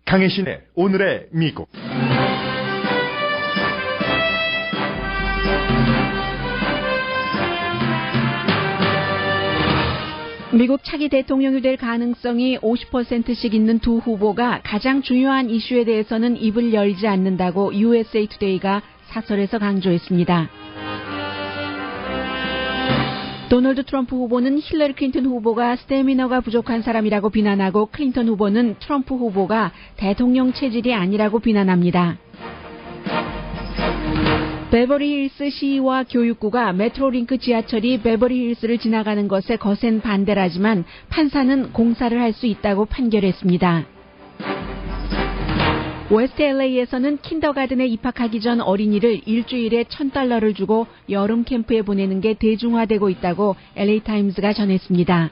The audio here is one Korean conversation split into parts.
강혜신의 오늘의 미국. 미국 차기 대통령이 될 가능성이 50%씩 있는 두 후보가 가장 중요한 이슈에 대해서는 입을 열지 않는다고 USA Today가 사설에서 강조했습니다. 도널드 트럼프 후보는 힐러리 클린턴 후보가 스태미너가 부족한 사람이라고 비난하고, 클린턴 후보는 트럼프 후보가 대통령 체질이 아니라고 비난합니다. 베버리힐스 시와 교육부가 메트로링크 지하철이 베버리힐스를 지나가는 것에 거센 반대를 하지만 판사는 공사를 할 수 있다고 판결했습니다. 웨스트 LA에서는 킨더가든에 입학하기 전 어린이를 일주일에 $1,000를 주고 여름 캠프에 보내는 게 대중화되고 있다고 LA타임스가 전했습니다.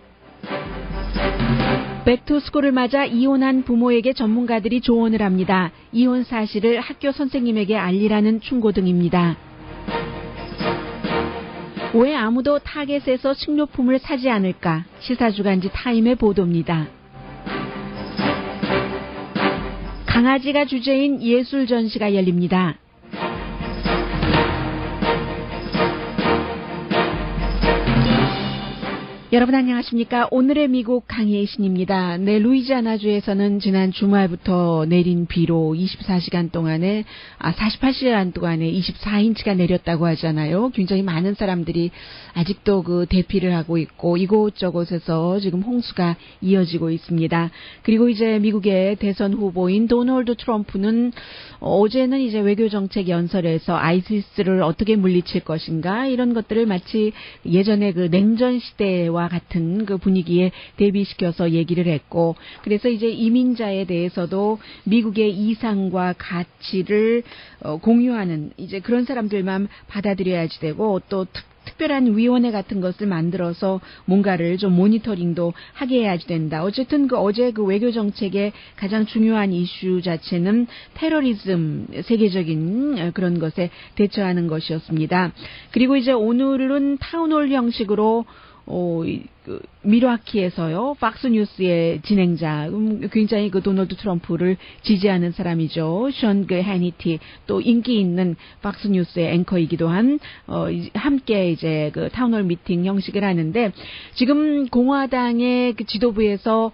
백투스쿨을 맞아 이혼한 부모에게 전문가들이 조언을 합니다. 이혼 사실을 학교 선생님에게 알리라는 충고 등입니다. 왜 아무도 타겟에서 식료품을 사지 않을까? 시사주간지 타임의 보도입니다. 강아지가 주제인 예술 전시가 열립니다. 여러분 안녕하십니까? 오늘의 미국 강혜신입니다. 네, 루이지아나주에서는 지난 주말부터 내린 비로 24시간 동안에 48시간 동안에 24인치가 내렸다고 하잖아요. 굉장히 많은 사람들이 아직도 그 대피를 하고 있고 이곳저곳에서 지금 홍수가 이어지고 있습니다. 그리고 이제 미국의 대선 후보인 도널드 트럼프는 어제는 이제 외교정책 연설에서 아이시스를 어떻게 물리칠 것인가 이런 것들을 마치 예전에 그 냉전 시대와 같은 그 분위기에 대비시켜서 얘기를 했고, 그래서 이제 이민자에 대해서도 미국의 이상과 가치를 공유하는 이제 그런 사람들만 받아들여야지 되고, 또 특별한 위원회 같은 것을 만들어서 뭔가를 좀 모니터링도 하게 해야지 된다. 어쨌든 어제 그 외교 정책의 가장 중요한 이슈 자체는 테러리즘, 세계적인 그런 것에 대처하는 것이었습니다. 그리고 이제 오늘은 타운홀 형식으로 미르와키에서요, 팍스뉴스의 진행자, 굉장히 그 도널드 트럼프를 지지하는 사람이죠. 션 해니티, 또 인기 있는 팍스뉴스의 앵커이기도 한, 함께 이제 그 타운홀 미팅 형식을 하는데, 지금 공화당의 그 지도부에서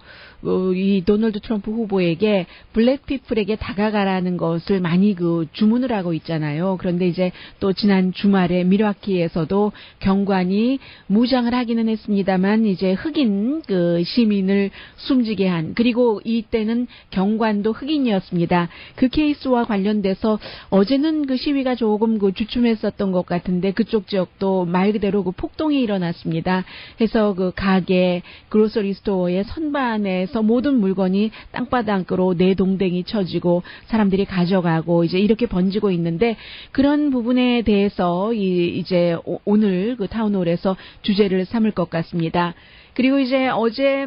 이 도널드 트럼프 후보에게 블랙피플에게 다가가라는 것을 많이 그 주문을 하고 있잖아요. 그런데 이제 또 지난 주말에 미르와키에서도 경관이 무장을 하기는 했습니다만 이제 흑인 그 시민을 숨지게 한, 그리고 이때는 경관도 흑인이었습니다. 그 케이스와 관련돼서 어제는 그 시위가 조금 그 주춤했었던 것 같은데 그쪽 지역도 말 그대로 그 폭동이 일어났습니다. 해서 그 가게, 그로서리 스토어의 선반에서 모든 물건이 땅바닥으로 내동댕이 쳐지고 사람들이 가져가고 이제 이렇게 번지고 있는데, 그런 부분에 대해서 이제 오늘 그 타운홀에서 주제를 삼을 것 같습니다. 그리고 이제 어제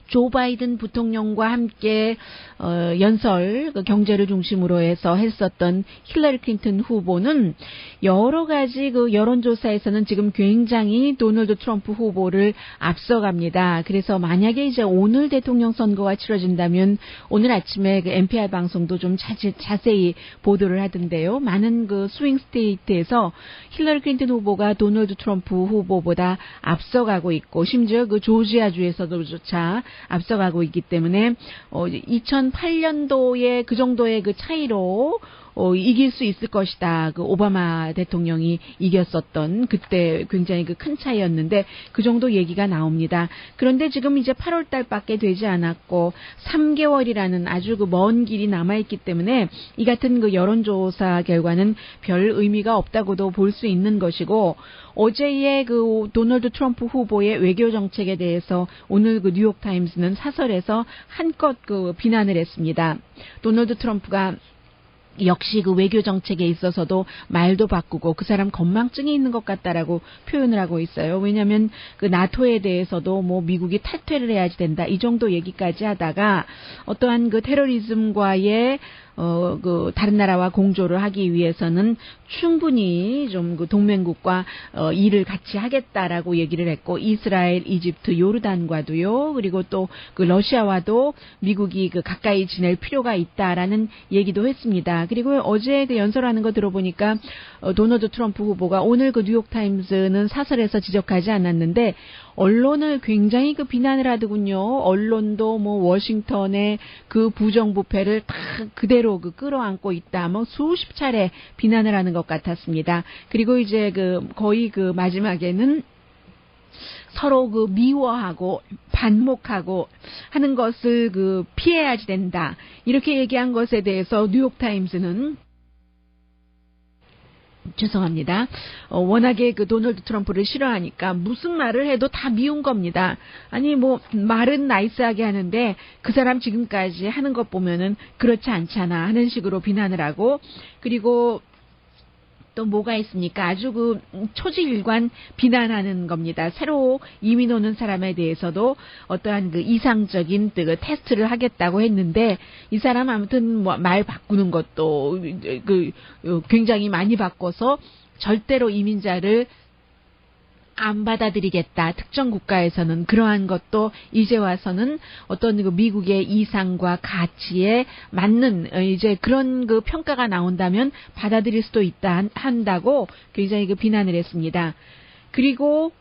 조 바이든 부통령과 함께 연설, 그 경제를 중심으로 해서 했었던 힐러리 클린턴 후보는 여러 가지 그 여론조사에서는 지금 굉장히 도널드 트럼프 후보를 앞서갑니다. 그래서 만약에 이제 오늘 대통령 선거가 치러진다면 오늘 아침에 그 NPR 방송도 좀 자세히 보도를 하던데요. 많은 그 스윙 스테이트에서 힐러리 클린턴 후보가 도널드 트럼프 후보보다 앞서가고 있고, 심지어 그 조지아주에서도조차 앞서가고 있기 때문에 2008년도에 그 정도의 그 차이로 이길 수 있을 것이다. 그 오바마 대통령이 이겼었던 그때 굉장히 그 큰 차이였는데 그 정도 얘기가 나옵니다. 그런데 지금 이제 8월 달밖에 되지 않았고 3개월이라는 아주 그 먼 길이 남아있기 때문에 이 같은 그 여론조사 결과는 별 의미가 없다고도 볼 수 있는 것이고, 어제의 그 도널드 트럼프 후보의 외교 정책에 대해서 오늘 그 뉴욕타임스는 사설에서 한껏 그 비난을 했습니다. 도널드 트럼프가 역시 그 외교 정책에 있어서도 말도 바꾸고 그 사람 건망증이 있는 것 같다라고 표현을 하고 있어요. 왜냐하면 그 나토에 대해서도 뭐 미국이 탈퇴를 해야지 된다 이 정도 얘기까지 하다가 어떠한 그 테러리즘과의 그 다른 나라와 공조를 하기 위해서는 충분히 좀 그 동맹국과 일을 같이 하겠다라고 얘기를 했고 이스라엘, 이집트, 요르단과도요. 그리고 또 그 러시아와도 미국이 그 가까이 지낼 필요가 있다라는 얘기도 했습니다. 그리고 어제 그 연설하는 거 들어보니까 도널드 트럼프 후보가 오늘 그 뉴욕 타임스는 사설에서 지적하지 않았는데 언론을 굉장히 그 비난을 하더군요. 언론도 뭐 워싱턴의 그 부정부패를 다 그대로 그 끌어안고 있다. 뭐 수십 차례 비난을 하는 것 같았습니다. 그리고 이제 그 거의 그 마지막에는 서로 그 미워하고 반목하고 하는 것을 그 피해야지 된다. 이렇게 얘기한 것에 대해서 뉴욕 타임스는 죄송합니다. 워낙에 그 도널드 트럼프를 싫어하니까 무슨 말을 해도 다 미운 겁니다. 아니 뭐 말은 나이스하게 하는데 그 사람 지금까지 하는 것 보면은 그렇지 않잖아 하는 식으로 비난을 하고 그리고 또 뭐가 있습니까? 아주 그 초지일관 비난하는 겁니다. 새로 이민 오는 사람에 대해서도 어떠한 그 이상적인 그 테스트를 하겠다고 했는데 이 사람 아무튼 뭐 말 바꾸는 것도 그 굉장히 많이 바꿔서 절대로 이민자를 안 받아들이겠다. 특정 국가에서는 그러한 것도 이제 와서는 어떤 그 미국의 이상과 가치에 맞는 이제 그런 그 평가가 나온다면 받아들일 수도 있다 한다고 굉장히 그 비난을 했습니다. 그리고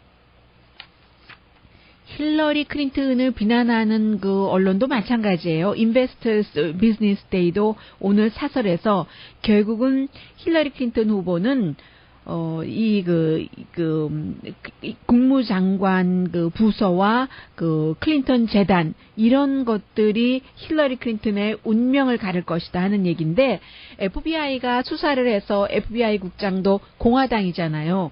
힐러리 클린턴을 비난하는 그 언론도 마찬가지예요. 인베스터스 비즈니스 데이도 오늘 사설에서 결국은 힐러리 클린턴 후보는 국무장관 그 부서와 그 클린턴 재단, 이런 것들이 힐러리 클린턴의 운명을 가를 것이다 하는 얘기인데, FBI가 수사를 해서 FBI 국장도 공화당이잖아요.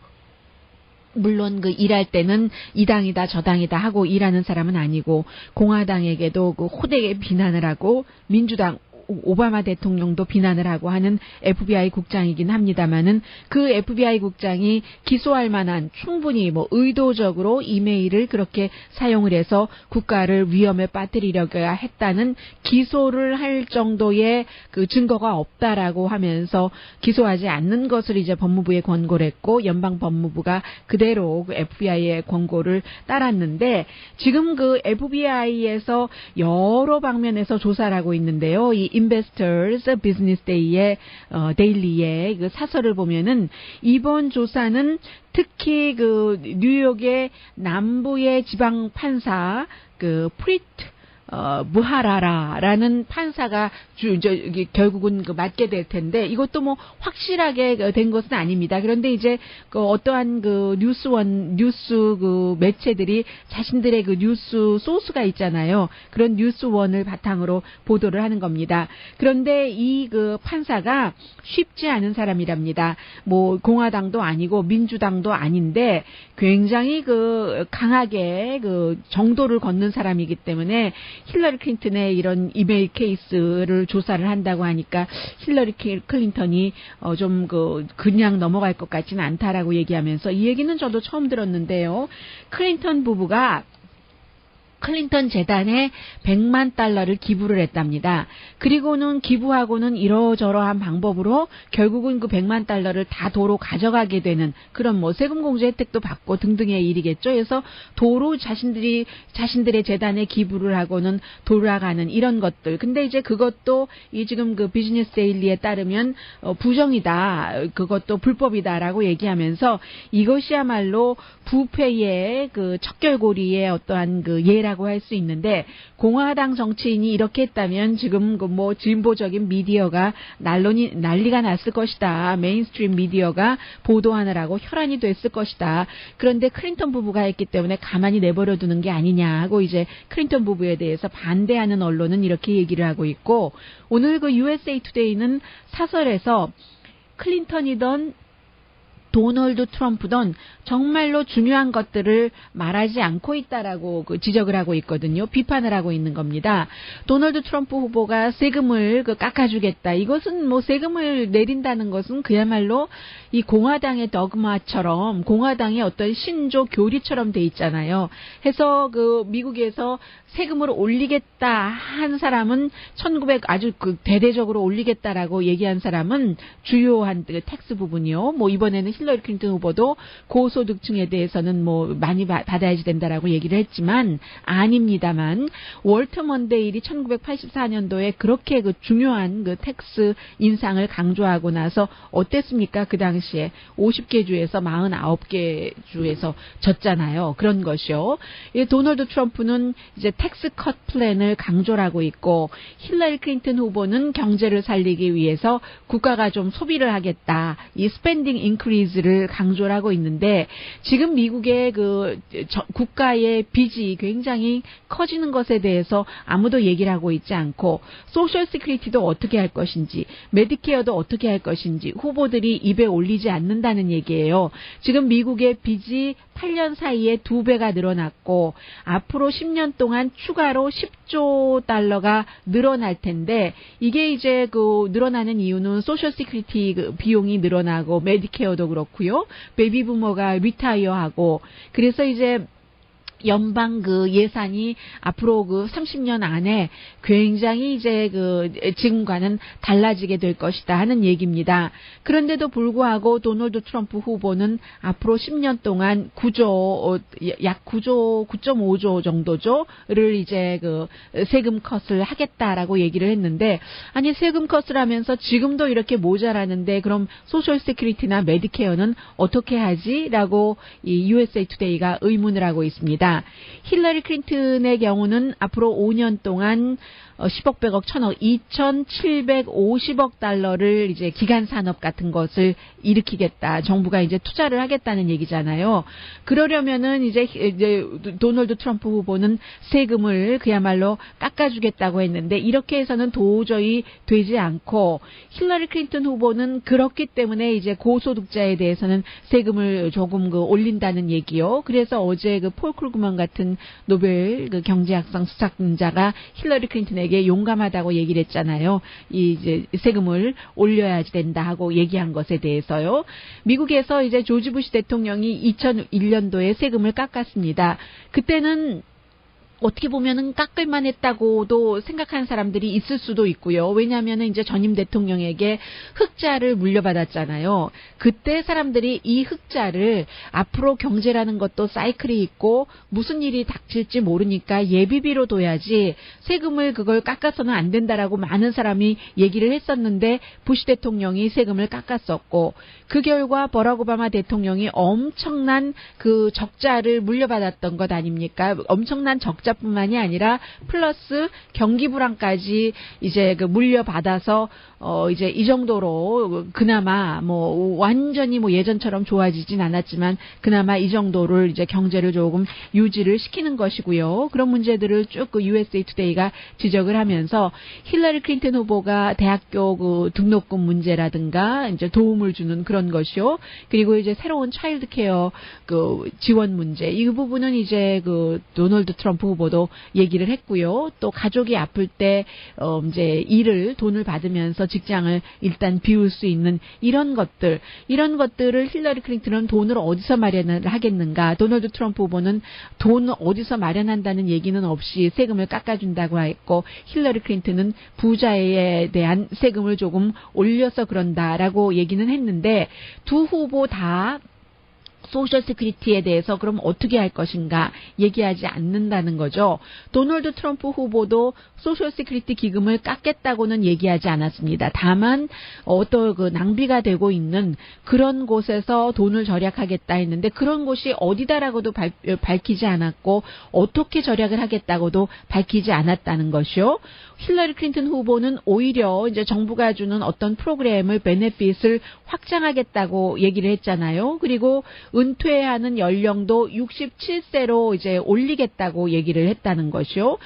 물론 그 일할 때는 이 당이다 저 당이다 하고 일하는 사람은 아니고, 공화당에게도 그 호되게 비난을 하고, 민주당 오바마 대통령도 비난을 하고 하는 FBI 국장이긴 합니다만은 그 FBI 국장이 기소할 만한 충분히 뭐 의도적으로 이메일을 그렇게 사용을 해서 국가를 위험에 빠뜨리려고 했다는 기소를 할 정도의 그 증거가 없다라고 하면서 기소하지 않는 것을 이제 법무부에 권고를 했고 연방 법무부가 그대로 그 FBI의 권고를 따랐는데 지금 그 FBI에서 여러 방면에서 조사를 하고 있는데요. 이 Investors Business Day의 데일리의 그 사설을 보면은 이번 조사는 특히 그 뉴욕의 남부의 지방 판사 그 프리트 무하라라라는 판사가 결국은 그 맡게 될 텐데 이것도 뭐 확실하게 된 것은 아닙니다. 그런데 이제 그 어떠한 그 뉴스 그 매체들이 자신들의 그 뉴스 소스가 있잖아요. 그런 뉴스원을 바탕으로 보도를 하는 겁니다. 그런데 이 그 판사가 쉽지 않은 사람이랍니다. 뭐 공화당도 아니고 민주당도 아닌데 굉장히 그 강하게 그 정도를 걷는 사람이기 때문에 힐러리 클린턴의 이런 이메일 케이스를 조사를 한다고 하니까 힐러리 클린턴이 좀 그냥 넘어갈 것 같지는 않다라고 얘기하면서 이 얘기는 저도 처음 들었는데요. 클린턴 부부가 클린턴 재단에 $100만 기부를 했답니다. 그리고는 기부하고는 이러저러한 방법으로 결국은 그 $100만 다 도로 가져가게 되는 그런 뭐 세금 공제 혜택도 받고 등등의 일이겠죠. 그래서 도로 자신들의 재단에 기부를 하고는 돌아가는 이런 것들. 근데 이제 그것도 이 지금 그 비즈니스 데일리에 따르면 부정이다. 그것도 불법이다라고 얘기하면서 이것이야말로 부패의 그 척결고리의 어떠한 그 예라고 할 수 있는데 공화당 정치인이 이렇게 했다면 지금 그 뭐 진보적인 미디어가 난리가 났을 것이다. 메인스트림 미디어가 보도하느라고 혈안이 됐을 것이다. 그런데 클린턴 부부가 했기 때문에 가만히 내버려 두는 게 아니냐 하고 이제 클린턴 부부에 대해서 반대하는 언론은 이렇게 얘기를 하고 있고 오늘 그 USA 투데이는 사설에서 클린턴이던 도널드 트럼프는 정말로 중요한 것들을 말하지 않고 있다라고 지적을 하고 있거든요. 비판을 하고 있는 겁니다. 도널드 트럼프 후보가 세금을 깎아주겠다. 이것은 뭐 세금을 내린다는 것은 그야말로 이 공화당의 덕마처럼 공화당의 어떤 신조 교리처럼 돼 있잖아요. 해서 미국에서 세금을 올리겠다 한 사람은 아주 대대적으로 올리겠다라고 얘기한 사람은 주요한 텍스 부분이요. 뭐 이번에는 힐러리 클린턴 후보도 고소득층에 대해서는 뭐 많이 받아야지 된다라고 얘기를 했지만 아닙니다만 월터 먼데일이 1984년도에 그렇게 중요한 텍스 인상을 강조하고 나서 어땠습니까? 그 당시에 50개 주에서 49개 주에서 졌잖아요. 그런 것이요. 도널드 트럼프는 이제 텍스 컷 플랜을 강조를 하고 있고 힐러리 클린턴 후보는 경제를 살리기 위해서 국가가 좀 소비를 하겠다. 이 스펜딩 인크리즈를 강조를 하고 있는데 지금 미국의 국가의 빚이 굉장히 커지는 것에 대해서 아무도 얘기를 하고 있지 않고 소셜 시큐리티도 어떻게 할 것인지 메디케어도 어떻게 할 것인지 후보들이 입에 올리지 않는다는 얘기예요. 지금 미국의 빚이 8년 사이에 2배가 늘어났고 앞으로 10년 동안 추가로 10조 달러가 늘어날 텐데 이게 이제 늘어나는 이유는 소셜 시큐리티 비용이 늘어나고 메디케어도 그렇고요. 베이비 부머가 리타이어하고 그래서 이제 연방 예산이 앞으로 30년 안에 굉장히 이제 지금과는 달라지게 될 것이다 하는 얘기입니다. 그런데도 불구하고 도널드 트럼프 후보는 앞으로 10년 동안 약 9.5조 정도를 이제 세금 컷을 하겠다라고 얘기를 했는데 아니 세금 컷을 하면서 지금도 이렇게 모자라는데 그럼 소셜 세큐리티나 메디케어는 어떻게 하지?라고 이 USA 투데이가 의문을 하고 있습니다. 힐러리 클린턴의 경우는 앞으로 5년 동안 10억, 100억, 1000억, 2,750억 달러를 이제 기간 산업 같은 것을 일으키겠다. 정부가 이제 투자를 하겠다는 얘기잖아요. 그러려면은 이제 도널드 트럼프 후보는 세금을 그야말로 깎아주겠다고 했는데 이렇게 해서는 도저히 되지 않고 힐러리 클린턴 후보는 그렇기 때문에 이제 고소득자에 대해서는 세금을 조금 올린다는 얘기요. 그래서 어제 폴 크루그먼 같은 노벨 경제학상 수상자가 힐러리 클린턴에게 용감하다고 얘기를 했잖아요. 이제 세금을 올려야지 된다 하고 얘기한 것에 대해서요. 미국에서 이제 조지 부시 대통령이 2001년도에 세금을 깎았습니다. 그때는 어떻게 보면은 깎을만 했다고도 생각하는 사람들이 있을 수도 있고요. 왜냐하면 이제 전임 대통령에게 흑자를 물려받았잖아요. 그때 사람들이 이 흑자를 앞으로 경제라는 것도 사이클이 있고 무슨 일이 닥칠지 모르니까 예비비로 둬야지 세금을 그걸 깎아서는 안 된다라고 많은 사람이 얘기를 했었는데 부시 대통령이 세금을 깎았었고 그 결과 버락 오바마 대통령이 엄청난 적자를 물려받았던 것 아닙니까? 엄청난 적자뿐만이 아니라 플러스 경기 불황까지 이제 물려받아서 이제 이 정도로 그나마 뭐 완전히 뭐 예전처럼 좋아지진 않았지만 그나마 이 정도를 이제 경제를 조금 유지를 시키는 것이고요. 그런 문제들을 쭉 USA 투데이가 지적을 하면서 힐러리 클린턴 후보가 대학교 등록금 문제라든가 이제 도움을 주는 그런 것이요. 그리고 이제 새로운 차일드 케어 지원 문제 이 부분은 이제 도널드 트럼프 후보도 얘기를 했고요. 또 가족이 아플 때 이제 돈을 받으면서 직장을 일단 비울 수 있는 이런 것들을 힐러리 클린턴은 돈을 어디서 마련을 하겠는가? 도널드 트럼프 후보는 돈을 어디서 마련한다는 얘기는 없이 세금을 깎아준다고 했고 힐러리 클린턴은 부자에 대한 세금을 조금 올려서 그런다라고 얘기는 했는데 두 후보 다 소셜 시큐리티에 대해서 그럼 어떻게 할 것인가 얘기하지 않는다는 거죠. 도널드 트럼프 후보도 소셜 시큐리티 기금을 깎겠다고는 얘기하지 않았습니다. 다만 어떤 낭비가 되고 있는 그런 곳에서 돈을 절약하겠다 했는데 그런 곳이 어디다라고도 밝히지 않았고 어떻게 절약을 하겠다고도 밝히지 않았다는 것이요. 힐러리 클린턴 후보는 오히려 이제 정부가 주는 어떤 프로그램을 베네핏을 확장하겠다고 얘기를 했잖아요. 그리고 은퇴하는 연령도 67세로 이제 올리겠다고 얘기를 했다는 것이요.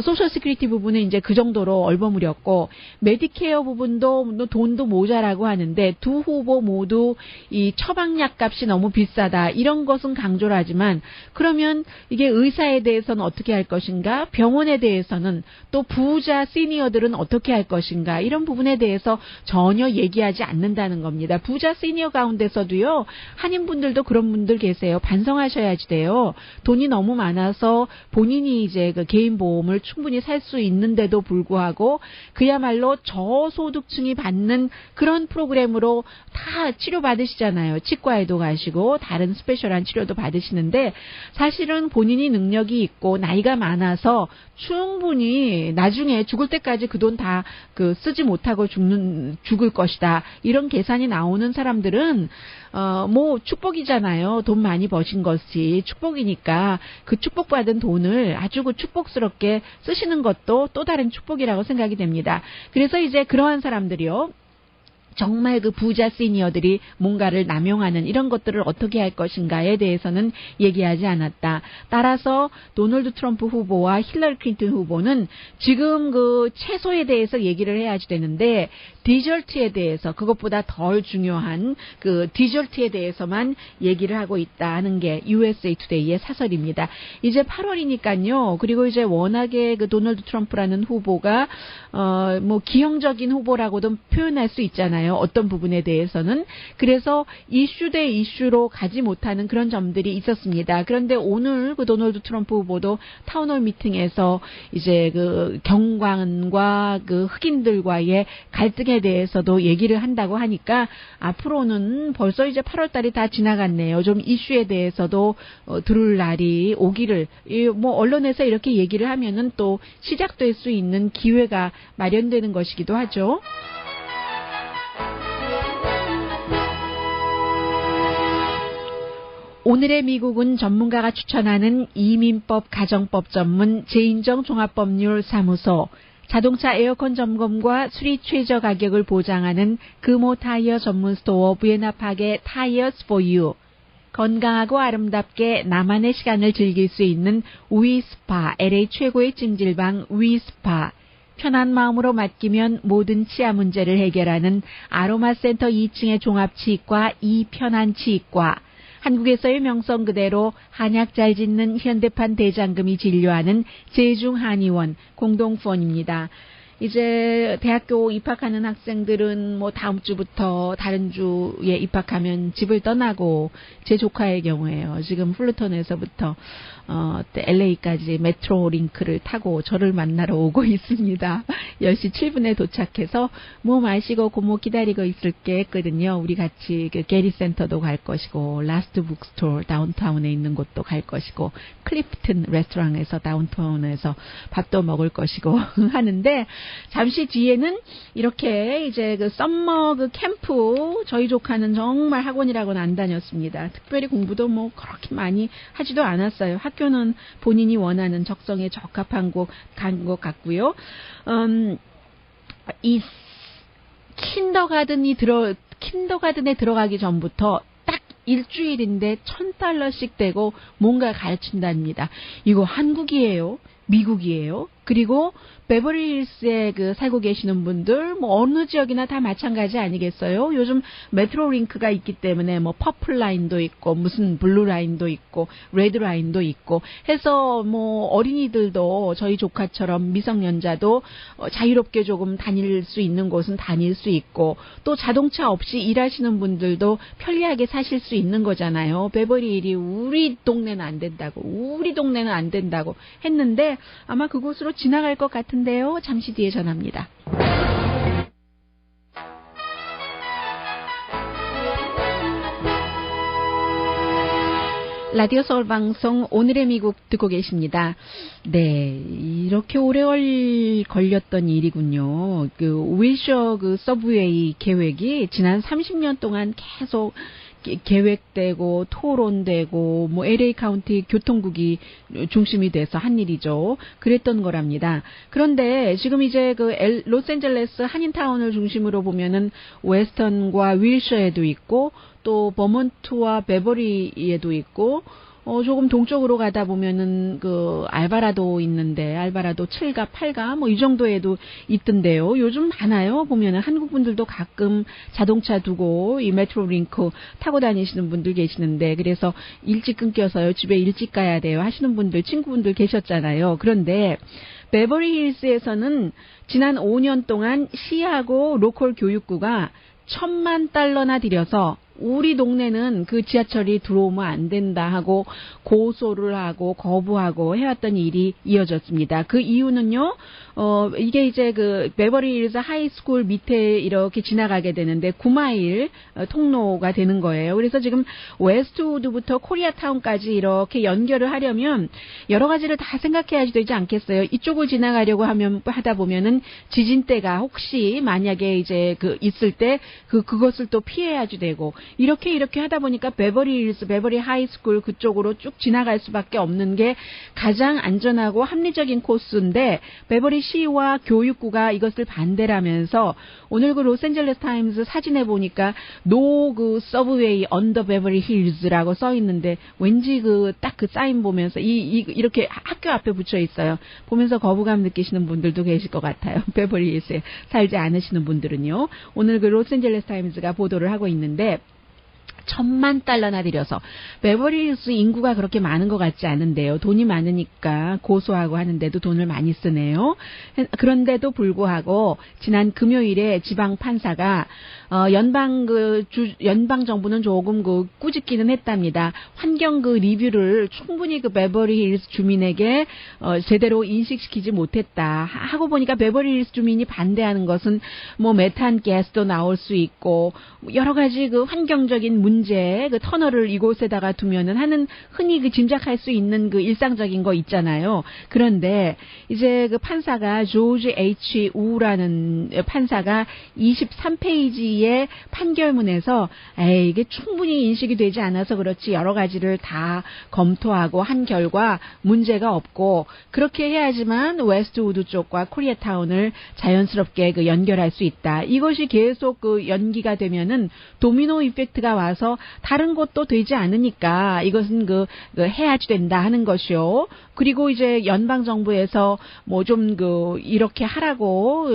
소셜 시큐리티 부분은 이제 그 정도로 얼버무렸고, 메디케어 부분도 돈도 모자라고 하는데, 두 후보 모두 이 처방약 값이 너무 비싸다, 이런 것은 강조를 하지만, 그러면 이게 의사에 대해서는 어떻게 할 것인가, 병원에 대해서는, 또 부자 시니어들은 어떻게 할 것인가, 이런 부분에 대해서 전혀 얘기하지 않는다는 겁니다. 부자 시니어 가운데서도요, 한인분들도 그런 분들 계세요. 반성하셔야지 돼요. 돈이 너무 많아서 본인이 이제 그 개인 보험을 충분히 살 수 있는데도 불구하고 그야말로 저소득층이 받는 그런 프로그램으로 다 치료받으시잖아요. 치과에도 가시고 다른 스페셜한 치료도 받으시는데, 사실은 본인이 능력이 있고 나이가 많아서 충분히 나중에 죽을 때까지 그 돈 다 쓰지 못하고 죽을 것이다, 이런 계산이 나오는 사람들은 뭐 축복이잖아요. 돈 많이 버신 것이 축복이니까 그 축복받은 돈을 아주 그 축복스럽게 쓰시는 것도 또 다른 축복이라고 생각이 됩니다. 그래서 이제 그러한 사람들이요, 정말 그 부자 시니어들이 뭔가를 남용하는 이런 것들을 어떻게 할 것인가에 대해서는 얘기하지 않았다. 따라서 도널드 트럼프 후보와 힐러리 클린턴 후보는 지금 그 채소에 대해서 얘기를 해야지 되는데, 디저트에 대해서, 그것보다 덜 중요한 그 디저트에 대해서만 얘기를 하고 있다 하는 게 USA 투데이의 사설입니다. 이제 8월이니까요. 그리고 이제 워낙에 그 도널드 트럼프라는 후보가 뭐 기형적인 후보라고도 표현할 수 있잖아요. 어떤 부분에 대해서는. 그래서 이슈 대 이슈로 가지 못하는 그런 점들이 있었습니다. 그런데 오늘 그 도널드 트럼프 후보도 타운홀 미팅에서 이제 그 경관과 그 흑인들과의 갈등에 대해서도 얘기를 한다고 하니까, 앞으로는 벌써 이제 8월 달이 다 지나갔네요. 좀 이슈에 대해서도 들을 날이 오기를, 뭐 언론에서 이렇게 얘기를 하면은 또 시작될 수 있는 기회가 마련되는 것이기도 하죠. 오늘의 미국은 전문가가 추천하는 이민법 가정법 전문 제인정 종합법률사무소, 자동차 에어컨 점검과 수리 최저 가격을 보장하는 금호 타이어 전문 스토어 부에나팍의 타이어스 포 유, 건강하고 아름답게 나만의 시간을 즐길 수 있는 위스파, LA 최고의 찜질방 위스파, 편한 마음으로 맡기면 모든 치아 문제를 해결하는 아로마센터 2층의 종합치과 이편한치과, 한국에서의 명성 그대로 한약 잘 짓는 현대판 대장금이 진료하는 제중한의원 공동후원입니다. 이제 대학교 입학하는 학생들은 뭐 다음 주부터 다른 주에 입학하면 집을 떠나고, 제 조카의 경우에요. 지금 플루톤에서부터 LA까지 메트로 링크를 타고 저를 만나러 오고 있습니다. 10시 7분에 도착해서 뭐 마시고 고모 기다리고 있을게 했거든요. 우리 같이 그 게리 센터도 갈 것이고, 라스트 북스토어 다운타운에 있는 곳도 갈 것이고, 클리프튼 레스토랑에서 다운타운에서 밥도 먹을 것이고 하는데, 잠시 뒤에는 이렇게 이제 그 썸머 그 캠프, 저희 조카는 정말 학원이라고는 안 다녔습니다. 특별히 공부도 뭐 그렇게 많이 하지도 않았어요. 학교는 본인이 원하는 적성에 적합한 곳 간 것 같고요. 이 킨더가든에 들어가기 전부터 딱 일주일인데 $1,000씩 되고 뭔가 가르친답니다. 이거 한국이에요? 미국이에요? 그리고 베버리힐스에 그 살고 계시는 분들, 뭐 어느 지역이나 다 마찬가지 아니겠어요? 요즘 메트로 링크가 있기 때문에 뭐 퍼플 라인도 있고, 무슨 블루 라인도 있고, 레드 라인도 있고 해서 뭐 어린이들도 저희 조카처럼 미성년자도 자유롭게 조금 다닐 수 있는 곳은 다닐 수 있고, 또 자동차 없이 일하시는 분들도 편리하게 사실 수 있는 거잖아요. 베버리힐이 우리 동네는 안 된다고 했는데 아마 그곳으로 지나갈 것 같은데요. 잠시 뒤에 전합니다. 라디오 서울 방송 오늘의 미국 듣고 계십니다. 네, 이렇게 오래 걸렸던 일이군요. 그 윌셔 그 서브웨이 계획이 지난 30년 동안 계속 계획되고 토론되고 뭐 LA 카운티 교통국이 중심이 돼서 한 일이죠. 그랬던 거랍니다. 그런데 지금 이제 그 로스앤젤레스 한인타운을 중심으로 보면은 웨스턴과 윌셔에도 있고 또 버몬트와 베버리에도 있고 조금 동쪽으로 가다 보면은 그 알바라도 있는데 알바라도 7가 8가 뭐 이 정도에도 있던데요. 요즘 많아요. 보면은 한국 분들도 가끔 자동차 두고 이 메트로 링크 타고 다니시는 분들 계시는데 그래서 일찍 끊겨서요. 집에 일찍 가야 돼요. 하시는 분들 친구분들 계셨잖아요. 그런데 베버리 힐스에서는 지난 5년 동안 시하고 로컬 교육부가 $10,000,000나 들여서 우리 동네는 그 지하철이 들어오면 안 된다 하고 고소를 하고 거부하고 해왔던 일이 이어졌습니다. 그 이유는요, 이게 이제 그 베버리 힐스 하이스쿨 밑에 이렇게 지나가게 되는데 9마일 통로가 되는 거예요. 그래서 지금 웨스트우드부터 코리아타운까지 이렇게 연결을 하려면 여러 가지를 다 생각해야지 되지 않겠어요? 이쪽을 지나가려고 하다 보면은 지진대가 혹시 만약에 이제 그 있을 때 그것을 또 피해야지 되고 이렇게 하다 보니까 베버리 힐스, 베버리 하이스쿨 그쪽으로 쭉 지나갈 수밖에 없는 게 가장 안전하고 합리적인 코스인데 베버리 시와 교육부가 이것을 반대라면서 오늘 그 로스앤젤레스 타임스 사진에 보니까 노 그 서브웨이 언더 베버리 힐즈라고 써 있는데 왠지 그 딱 그 사인 보면서 이렇게 학교 앞에 붙여 있어요. 보면서 거부감 느끼시는 분들도 계실 것 같아요. 베버리 힐스에 살지 않으시는 분들은요. 오늘 그 로스앤젤레스 타임스가 보도를 하고 있는데 $10,000,000나 들여서 베버리 힐스 인구가 그렇게 많은 것 같지 않은데요. 돈이 많으니까 고소하고 하는데도 돈을 많이 쓰네요. 그런데도 불구하고 지난 금요일에 지방 판사가 연방 정부는 조금 그 꾸짖기는 했답니다. 환경 그 리뷰를 충분히 그 베버리 힐스 주민에게 제대로 인식시키지 못했다. 하고 보니까 베버리 힐스 주민이 반대하는 것은 뭐 메탄 가스도 나올 수 있고 여러 가지 그 환경적인 문제, 그 터널을 이곳에다가 두면은 하는 흔히 그 짐작할 수 있는 그 일상적인 거 있잖아요. 그런데 이제 그 판사가 조지 H. 우라는 판사가 23페이지의 판결문에서 이게 충분히 인식이 되지 않아서 그렇지 여러 가지를 다 검토하고 한 결과 문제가 없고 그렇게 해야지만 웨스트우드 쪽과 코리아타운을 자연스럽게 그 연결할 수 있다. 이것이 계속 그 연기가 되면은 도미노 이펙트가 와서 다른 곳도 되지 않으니까 이것은 그 해야지 된다 하는 것이요. 그리고 이제 연방 정부에서 뭐 좀 그 이렇게 하라고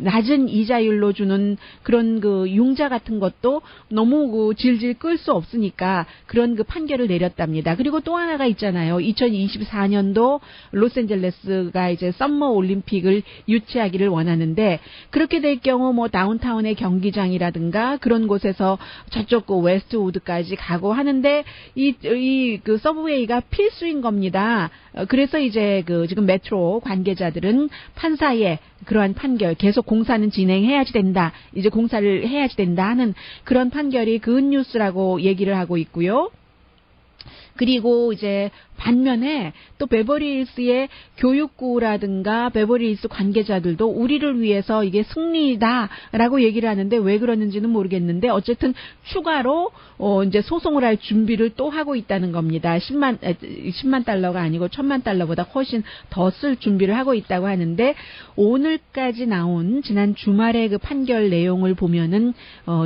낮은 이자율로 주는 그런 그 융자 같은 것도 너무 그 질질 끌 수 없으니까 그런 그 판결을 내렸답니다. 그리고 또 하나가 있잖아요. 2024년도 로스앤젤레스가 이제 썸머 올림픽을 유치하기를 원하는데 그렇게 될 경우 뭐 다운타운의 경기장이라든가 그런 곳에서 저쪽 그 웨스트우드까지 가고 하는데 이 그 서브웨이가 필수인 겁니다. 그래서 이제 그 지금 메트로 관계자들은 판사의 그러한 판결 계속 공사는 진행해야지 된다. 이제 공사를 해야지 된다 하는 그런 판결이 굿뉴스라고 얘기를 하고 있고요. 그리고 이제 반면에 또 베버리 힐스의 교육부라든가 베버리 힐스 관계자들도 우리를 위해서 이게 승리다라고 얘기를 하는데 왜 그러는지는 모르겠는데 어쨌든 추가로 이제 소송을 할 준비를 또 하고 있다는 겁니다. 10만 달러가 아니고 $10,000,000보다 훨씬 더 쓸 준비를 하고 있다고 하는데 오늘까지 나온 지난 주말의 그 판결 내용을 보면은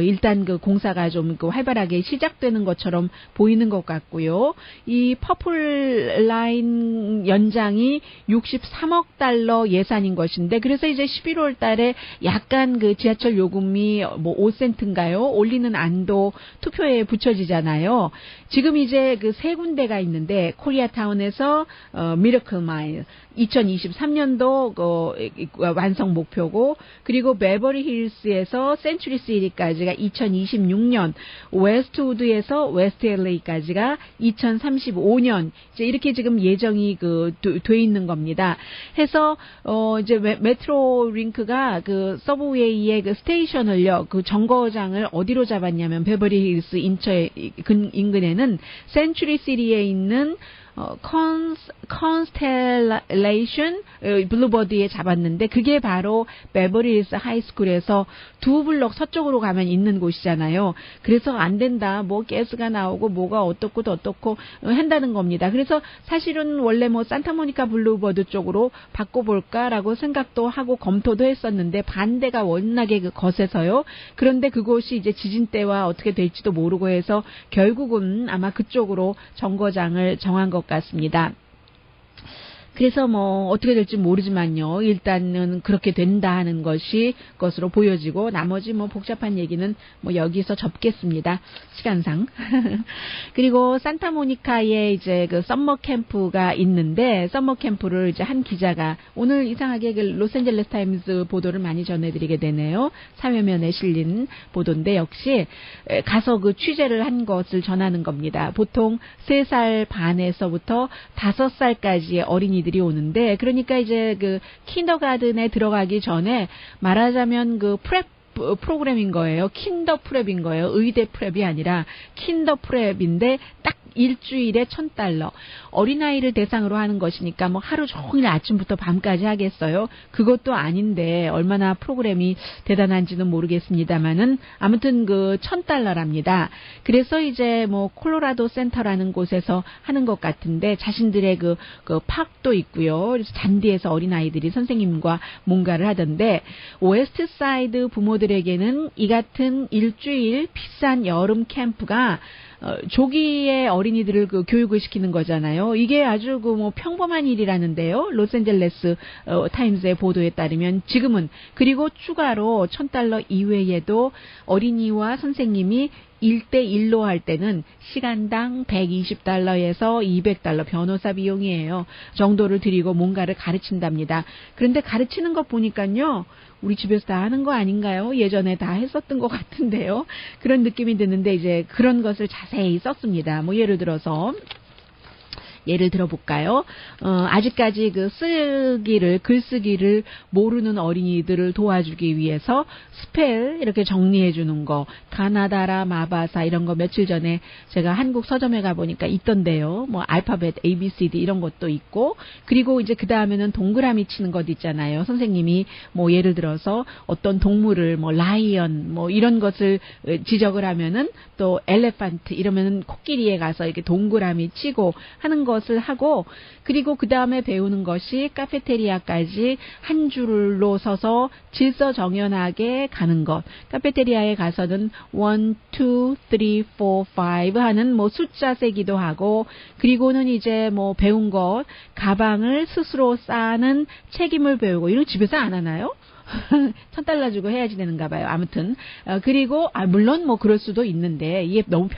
일단 그 공사가 좀 그 활발하게 시작되는 것처럼 보이는 것 같고요. 이 퍼플 라인 연장이 $63억 예산인 것인데 그래서 이제 11월 달에 약간 그 지하철 요금이 뭐 5센트인가요? 올리는 안도 투표에 붙여지잖아요. 지금 이제 그 세 군데가 있는데 코리아타운에서 미러클 마일 2023년도 완성 목표고 그리고 베버리 힐스에서 센츄리 시티까지가 2026년 웨스트우드에서 웨스트 LA까지가 2035년 이제 이렇게 지금 예정이 돼 있는 겁니다. 해서 이제 메트로 링크가 그 서브웨이의 그 스테이션을요 그 정거장을 어디로 잡았냐면 베버리 힐스 인근에는 센츄리 시티에 있는 컨스텔레이션 블루버드에 잡았는데 그게 바로 베버리힐스 하이스쿨에서 2블럭 서쪽으로 가면 있는 곳이잖아요. 그래서 안 된다. 뭐 가스가 나오고 뭐가 어떻고 어떻고 한다는 겁니다. 그래서 사실은 원래 뭐 산타모니카 블루버드 쪽으로 바꿔볼까라고 생각도 하고 검토도 했었는데 반대가 워낙에 거세서요. 그런데 그곳이 이제 지진 때와 어떻게 될지도 모르고 해서 결국은 아마 그쪽으로 정거장을 정한 것 같습니다. 그래서 뭐 어떻게 될지 모르지만요. 일단은 그렇게 된다 하는 것으로 보여지고 나머지 뭐 복잡한 얘기는 뭐 여기서 접겠습니다. 시간상. 그리고 산타모니카에 이제 그 썸머 캠프가 있는데 썸머 캠프를 이제 한 기자가 오늘 이상하게 그 로스앤젤레스 타임스 보도를 많이 전해드리게 되네요. 사회면에 실린 보도인데 역시 가서 그 취재를 한 것을 전하는 겁니다. 보통 3살 반에서부터 5살까지의 어린이들이 오는데 그러니까 이제 그 킨더가든에 들어가기 전에 말하자면 그 프랩 프로그램인 거예요. 킨더 프랩인 거예요. 의대 프랩이 아니라 킨더 프랩인데 딱 일주일에 $1,000. 어린아이를 대상으로 하는 것이니까 뭐 하루 종일 아침부터 밤까지 하겠어요. 그것도 아닌데 얼마나 프로그램이 대단한지는 모르겠습니다만은 아무튼 그 $1,000랍니다. 그래서 이제 뭐 콜로라도 센터라는 곳에서 하는 것 같은데 자신들의 그 팍도 있고요. 그래서 잔디에서 어린아이들이 선생님과 뭔가를 하던데 웨스트 사이드 부모들에게는 이 같은 일주일 비싼 여름 캠프가 조기에 어린이들을 그 교육을 시키는 거잖아요. 이게 아주 그 뭐 평범한 일이라는데요. 로스앤젤레스 타임스의 보도에 따르면 지금은 그리고 추가로 $1,000 이외에도 어린이와 선생님이 1대1로 할 때는 시간당 $120에서 $200 변호사 비용이에요. 정도를 들이고 뭔가를 가르친답니다. 그런데 가르치는 것 보니까요. 우리 집에서 다 하는 거 아닌가요? 예전에 다 했었던 것 같은데요. 그런 느낌이 드는데 이제 그런 것을 자세히 썼습니다. 뭐 예를 들어볼까요? 아직까지 그 글쓰기를 모르는 어린이들을 도와주기 위해서 스펠 이렇게 정리해 주는 거, 가나다라, 마바사 이런 거 며칠 전에 제가 한국 서점에 가보니까 있던데요. 뭐 알파벳 ABCD 이런 것도 있고, 그리고 이제 그 다음에는 동그라미 치는 것 있잖아요. 선생님이 뭐 예를 들어서 어떤 동물을 뭐 라이언 뭐 이런 것을 지적을 하면은 또 엘레판트 이러면은 코끼리에 가서 이렇게 동그라미 치고 하는 것을 하고, 그리고 그 다음에 배우는 것이 카페테리아까지 한 줄로 서서 질서정연하게 가는 것. 카페테리아에 가서는 1, 2, 3, 4, 5 하는 뭐 숫자 세기도 하고, 그리고는 이제 뭐 배운 것, 가방을 스스로 싸는 책임을 배우고, 이런 거 집에서 안 하나요? $1,000 주고 해야지 되는가 봐요. 아무튼 그리고 물론 뭐 그럴 수도 있는데 이게 너무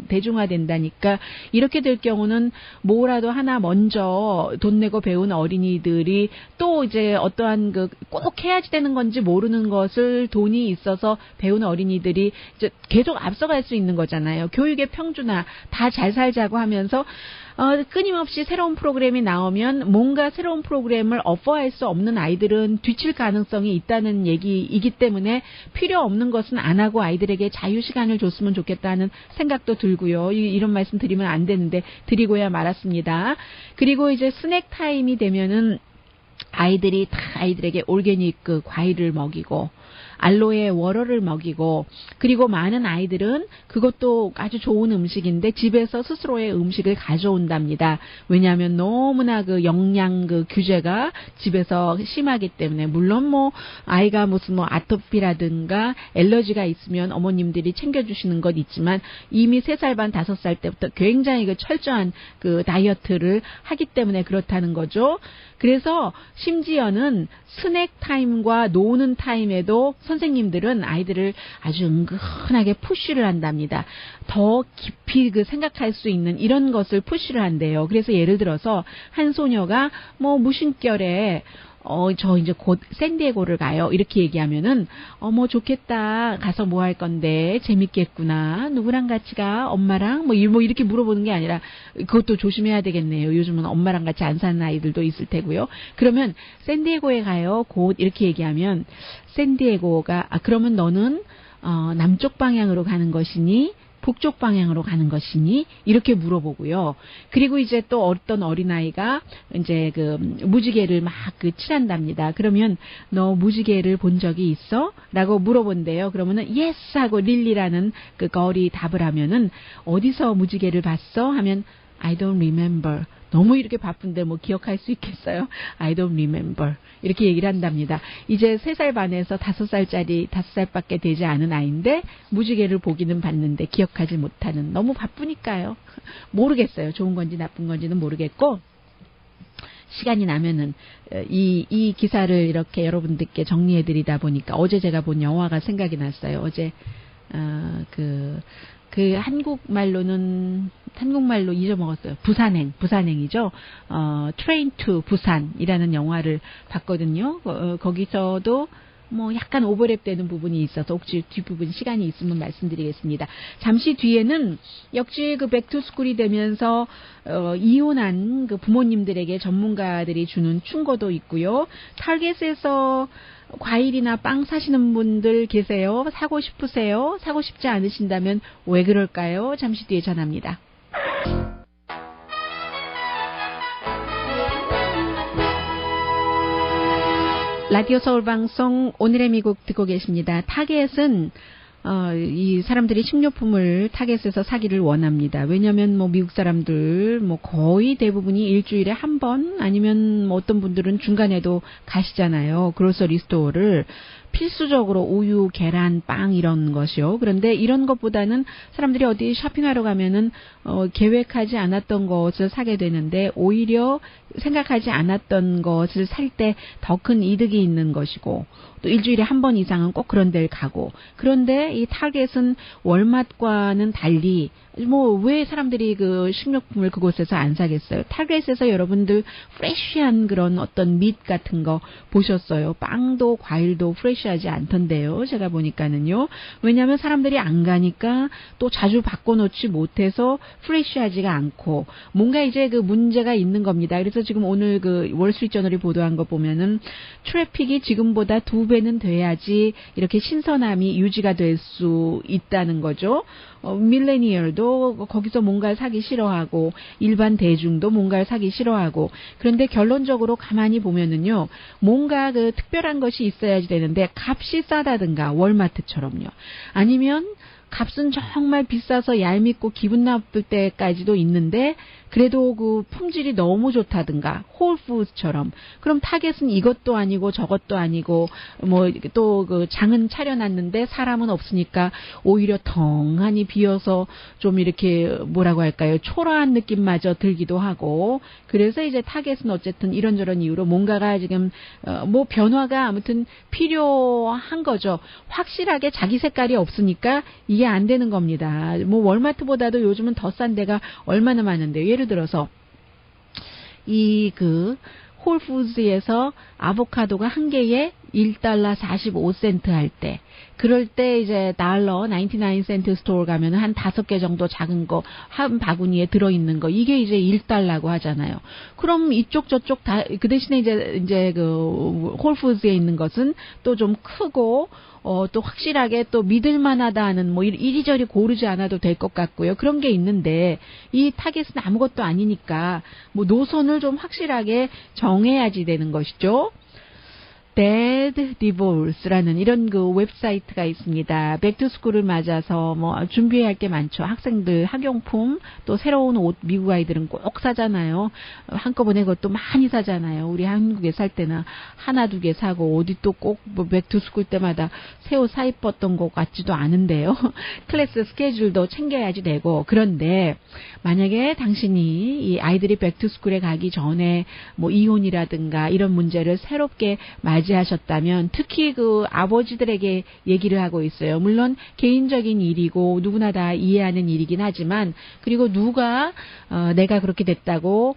대중화된다니까 이렇게 될 경우는 뭐라도 하나 먼저 돈 내고 배운 어린이들이 또 이제 어떠한 그 꼭 해야지 되는 건지 모르는 것을 돈이 있어서 배운 어린이들이 이제 계속 앞서갈 수 있는 거잖아요. 교육의 평준화 다 잘 살자고 하면서 끊임없이 새로운 프로그램이 나오면 뭔가 새로운 프로그램을 어퍼할 수 없는 아이들은 뒤칠 가능성이 있다는 얘기이기 때문에 필요 없는 것은 안 하고 아이들에게 자유시간을 줬으면 좋겠다는 생각도 들고요. 이런 말씀 드리면 안 되는데 드리고야 말았습니다. 그리고 이제 스낵 타임이 되면은 아이들에게 올게닉 그 과일을 먹이고 알로에 워러를 먹이고, 그리고 많은 아이들은 그것도 아주 좋은 음식인데 집에서 스스로의 음식을 가져온답니다. 왜냐하면 너무나 그 영양 그 규제가 집에서 심하기 때문에. 물론 뭐 아이가 무슨 뭐 아토피라든가 엘러지가 있으면 어머님들이 챙겨주시는 것 있지만 이미 3살 반 5살 때부터 굉장히 그 철저한 그 다이어트를 하기 때문에 그렇다는 거죠. 그래서 심지어는 스낵 타임과 노는 타임에도 선생님들은 아이들을 아주 은근하게 푸쉬를 한답니다. 더 깊이 그 생각할 수 있는 이런 것을 푸쉬를 한대요. 그래서 예를 들어서 한 소녀가 뭐 무심결에 저 이제 곧 샌디에고를 가요. 이렇게 얘기하면은 뭐 좋겠다. 가서 뭐 할 건데 재밌겠구나. 누구랑 같이 가? 엄마랑? 뭐 이렇게 물어보는 게 아니라 그것도 조심해야 되겠네요. 요즘은 엄마랑 같이 안 사는 아이들도 있을 테고요. 그러면 샌디에고에 가요. 곧 이렇게 얘기하면 샌디에고가 그러면 너는 남쪽 방향으로 가는 것이니 북쪽 방향으로 가는 것이니? 이렇게 물어보고요. 그리고 이제 또 어떤 어린아이가 이제 그 무지개를 막 그 칠한답니다. 그러면 너 무지개를 본 적이 있어? 라고 물어본대요. 그러면은 yes 하고 릴리라는 그 걸이 답을 하면은 어디서 무지개를 봤어? 하면 I don't remember. 너무 이렇게 바쁜데 뭐 기억할 수 있겠어요? I don't remember. 이렇게 얘기를 한답니다. 이제 3살 반에서 5살짜리 5살밖에 되지 않은 아이인데 무지개를 보기는 봤는데 기억하지 못하는, 너무 바쁘니까요. 모르겠어요. 좋은 건지 나쁜 건지는 모르겠고, 시간이 나면은 이 기사를 이렇게 여러분들께 정리해드리다 보니까 어제 제가 본 영화가 생각이 났어요. 어제 한국말로 잊어먹었어요. 부산행이죠. Train to 부산이라는 영화를 봤거든요. 거기서도 뭐 약간 오버랩되는 부분이 있어서 혹시 뒷부분 시간이 있으면 말씀드리겠습니다. 잠시 뒤에는 역시 그 백투스쿨이 되면서 이혼한 그 부모님들에게 전문가들이 주는 충고도 있고요. 타겟에서 과일이나 빵 사시는 분들 계세요? 사고 싶으세요? 사고 싶지 않으신다면 왜 그럴까요? 잠시 뒤에 전합니다. 라디오 서울 방송 오늘의 미국 듣고 계십니다. 타겟은 이 사람들이 식료품을 타겟에서 사기를 원합니다. 왜냐하면 뭐 미국 사람들 뭐 거의 대부분이 일주일에 한 번 아니면 뭐 어떤 분들은 중간에도 가시잖아요. 그로서리 스토어를. 필수적으로 우유, 계란, 빵 이런 것이요. 그런데 이런 것보다는 사람들이 어디 쇼핑하러 가면은 계획하지 않았던 것을 사게 되는데 오히려 생각하지 않았던 것을 살 때 더 큰 이득이 있는 것이고, 또 일주일에 한 번 이상은 꼭 그런 데를 가고. 그런데 이 타겟은 월마트과는 달리 뭐 왜 사람들이 그 식료품을 그곳에서 안 사겠어요? 타겟에서 여러분들 프레쉬한 그런 어떤 밋 같은 거 보셨어요? 빵도 과일도 프레쉬하지 않던데요. 제가 보니까는요. 왜냐하면 사람들이 안 가니까 또 자주 바꿔놓지 못해서 프레쉬하지가 않고 뭔가 이제 그 문제가 있는 겁니다. 그래서 지금 오늘 그 월스트리트저널이 보도한 거 보면은 트래픽이 지금보다 2배는 돼야지 이렇게 신선함이 유지가 될 수 있다는 거죠. 밀레니얼도 거기서 뭔가를 사기 싫어하고 일반 대중도 뭔가를 사기 싫어하고. 그런데 결론적으로 가만히 보면은요, 뭔가 그 특별한 것이 있어야지 되는데 값이 싸다든가 월마트처럼요. 아니면 값은 정말 비싸서 얄밉고 기분 나쁠 때까지도 있는데 그래도 그 품질이 너무 좋다든가 홀푸드처럼. 그럼 타겟은 이것도 아니고 저것도 아니고 뭐 또 그 장은 차려놨는데 사람은 없으니까 오히려 덩하니 비어서 좀 이렇게 뭐라고 할까요? 초라한 느낌마저 들기도 하고. 그래서 이제 타겟은 어쨌든 이런저런 이유로 뭔가가 지금 뭐 변화가 아무튼 필요한 거죠. 확실하게 자기 색깔이 없으니까 이게 안 되는 겁니다. 뭐 월마트보다도 요즘은 더 싼 데가 얼마나 많은데요. 예를 들어서 이 그 홀푸드에서 아보카도가 한 개에 $1 45센트 할 때, 그럴 때 이제 달러 99센트 스토어 가면 한 5개 정도 작은 거 한 바구니에 들어있는 거, 이게 이제 $1고 하잖아요. 그럼 이쪽 저쪽 다 그 대신에 이제 그 홀푸드에 있는 것은 또 좀 크고 또 확실하게 또 믿을만하다 하는 뭐 이리저리 고르지 않아도 될 것 같고요. 그런 게 있는데 이 타겟은 아무것도 아니니까 뭐 노선을 좀 확실하게 정해야지 되는 것이죠. Dead Divorce라는 이런 그 웹사이트가 있습니다. 백투스쿨을 맞아서 뭐 준비해야 할 게 많죠. 학생들 학용품, 또 새로운 옷 미국 아이들은 꼭 사잖아요. 한꺼번에 그것도 많이 사잖아요. 우리 한국에 살 때는 하나 두 개 사고 어디 또 꼭 뭐 백투스쿨 때마다 새 옷 사 입었던 것 같지도 않은데요. 클래스 스케줄도 챙겨야지 되고. 그런데 만약에 당신이 이 아이들이 백투스쿨에 가기 전에 뭐 이혼이라든가 이런 문제를 새롭게 맞이하셨다면, 특히 그 아버지들에게 얘기를 하고 있어요. 물론 개인적인 일이고 누구나 다 이해하는 일이긴 하지만, 그리고 누가 내가 그렇게 됐다고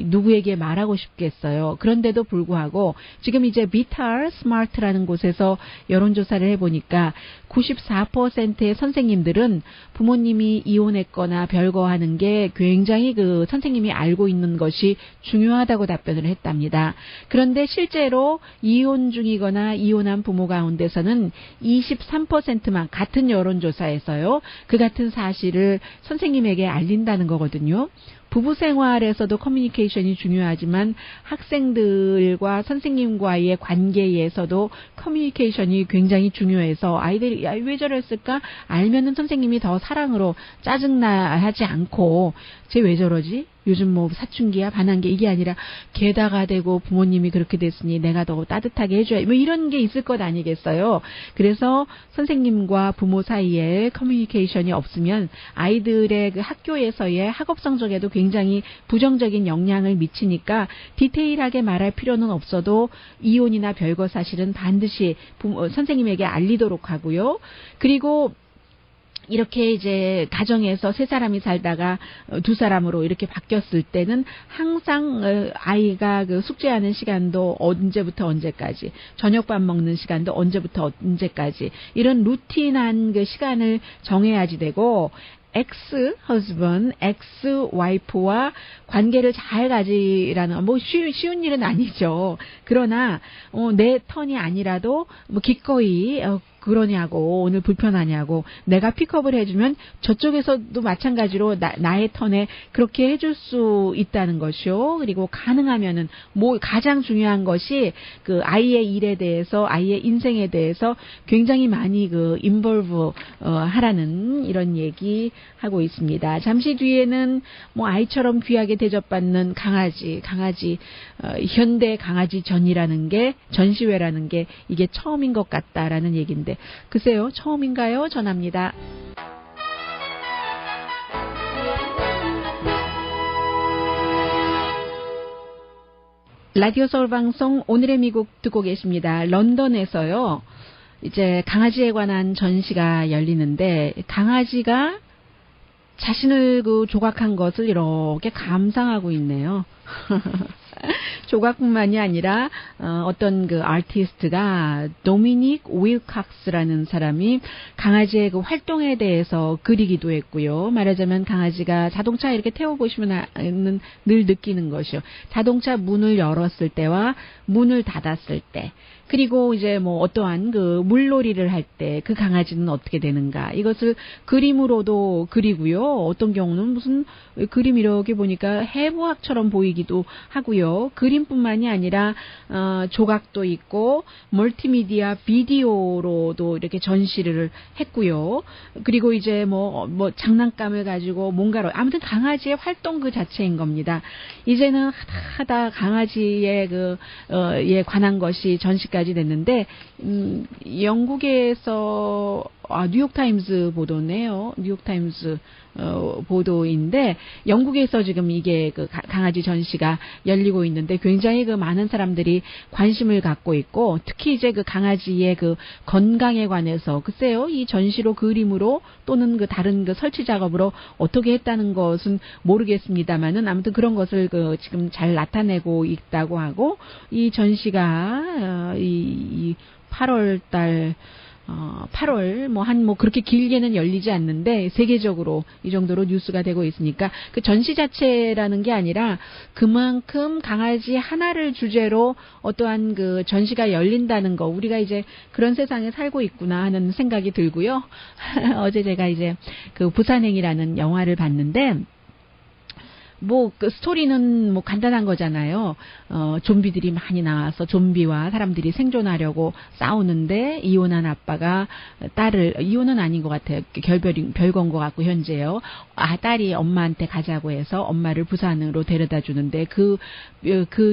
누구에게 말하고 싶겠어요. 그런데도 불구하고 지금 이제 비탈 스마트라는 곳에서 여론조사를 해보니까 94%의 선생님들은 부모님이 이혼했거나 별거 하는 게 굉장히 그 선생님이 알고 있는 것이 중요하다고 답변을 했답니다. 그런데 실제로 이혼 중이거나 이혼한 부모 가운데서는 23%만 같은 여론조사에서요. 그 같은 사실을 선생님에게 알린다는 거거든요. 부부 생활에서도 커뮤니케이션이 중요하지만 학생들과 선생님과의 관계에서도 커뮤니케이션이 굉장히 중요해서 아이들이 야, 왜 저랬을까? 알면은 선생님이 더 사랑으로 짜증나하지 않고 쟤 왜 저러지? 요즘 뭐 사춘기야 반항기 이게 아니라 게다가 되고 부모님이 그렇게 됐으니 내가 더 따뜻하게 해줘야 뭐 이런 게 있을 것 아니겠어요. 그래서 선생님과 부모 사이에 커뮤니케이션이 없으면 아이들의 그 학교에서의 학업 성적에도 굉장히 부정적인 영향을 미치니까 디테일하게 말할 필요는 없어도 이혼이나 별거 사실은 반드시 선생님에게 알리도록 하고요. 그리고 이렇게 이제 가정에서 세 사람이 살다가 두 사람으로 이렇게 바뀌었을 때는 항상 아이가 그 숙제하는 시간도 언제부터 언제까지, 저녁밥 먹는 시간도 언제부터 언제까지 이런 루틴한 그 시간을 정해야지 되고 ex-husband, ex-wife와 관계를 잘 가지라는 뭐 쉬운 일은 아니죠. 그러나 내 턴이 아니라도 뭐 기꺼이 그러냐고 오늘 불편하냐고 내가 픽업을 해주면 저쪽에서도 마찬가지로 나의 턴에 그렇게 해줄 수 있다는 것이요. 그리고 가능하면은 뭐 가장 중요한 것이 그 아이의 일에 대해서 아이의 인생에 대해서 굉장히 많이 그 인볼브 하라는 이런 얘기 하고 있습니다. 잠시 뒤에는 뭐 아이처럼 귀하게 대접받는 강아지 현대 강아지 전시회라는 게 이게 처음인 것 같다라는 얘기인데 글쎄요, 처음인가요? 전합니다. 라디오 서울 방송 오늘의 미국 듣고 계십니다. 런던에서요, 이제 강아지에 관한 전시가 열리는데 강아지가 자신을 그 조각한 것을 이렇게 감상하고 있네요. 조각뿐만이 아니라 어떤 그 아티스트가 도미닉 윌칵스라는 사람이 강아지의 그 활동에 대해서 그리기도 했고요. 말하자면 강아지가 자동차 이렇게 태워보시면 늘 느끼는 것이요. 자동차 문을 열었을 때와 문을 닫았을 때, 그리고 이제 뭐 어떠한 그 물놀이를 할 때 그 강아지는 어떻게 되는가, 이것을 그림으로도 그리고요. 어떤 경우는 무슨 그림 이렇게 보니까 해부학처럼 보이기도 하고요. 그림뿐만이 아니라 조각도 있고 멀티미디어 비디오로도 이렇게 전시를 했고요. 그리고 이제 뭐 장난감을 가지고 뭔가로 아무튼 강아지의 활동 그 자체인 겁니다. 이제는 하다 강아지의 에 관한 것이 전시까지 됐는데 영국에서 뉴욕타임스 보도네요. 뉴욕타임스 보도인데 영국에서 지금 이게 그 강아지 전시가 열리고 있는데 굉장히 그 많은 사람들이 관심을 갖고 있고, 특히 이제 그 강아지의 그 건강에 관해서 글쎄요, 이 전시로 그림으로 또는 그 다른 그 설치 작업으로 어떻게 했다는 것은 모르겠습니다만은 아무튼 그런 것을 그 지금 잘 나타내고 있다고 하고, 이 전시가 이 8월 달 8월 뭐 그렇게 길게는 열리지 않는데 세계적으로 이 정도로 뉴스가 되고 있으니까 그 전시 자체라는 게 아니라 그만큼 강아지 하나를 주제로 어떠한 그 전시가 열린다는 거, 우리가 이제 그런 세상에 살고 있구나 하는 생각이 들고요. 어제 제가 이제 그 부산행이라는 영화를 봤는데 그 스토리는 뭐 간단한 거잖아요. 좀비들이 많이 나와서 좀비와 사람들이 생존하려고 싸우는데 이혼한 아빠가 딸을, 이혼은 아닌 것 같아요. 별건 것 같고 현재요. 딸이 엄마한테 가자고 해서 엄마를 부산으로 데려다 주는데 그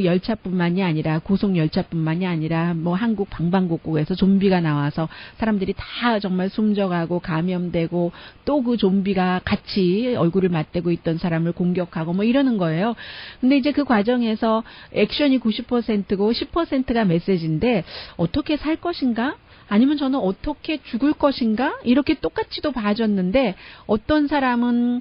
열차뿐만이 아니라 고속 열차뿐만이 아니라 뭐 한국 방방곡곡에서 좀비가 나와서 사람들이 다 정말 숨져가고 감염되고 또 그 좀비가 같이 얼굴을 맞대고 있던 사람을 공격하고 뭐 이러는 거예요. 근데 이제 그 과정에서 액션이 90%고 10%가 메시지인데 어떻게 살 것인가 아니면 저는 어떻게 죽을 것인가? 이렇게 똑같이도 봐줬는데 어떤 사람은